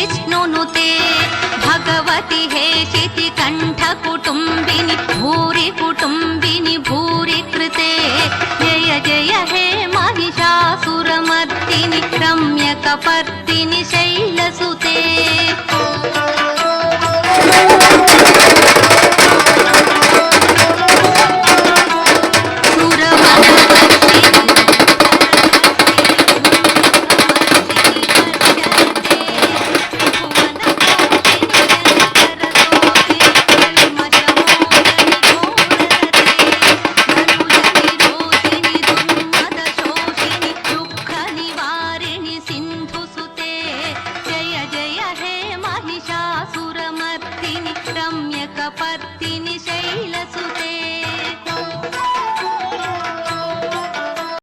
विष्णुनुते भगवति हेशिति कण्ठकुटुम्बिनि भूरि कुटुम्बिनि भूरि कृते जय जय हे महिषासुरमर्दिनि रम्यकपर्दिनि शैलसुते रम्यकपर्दिनि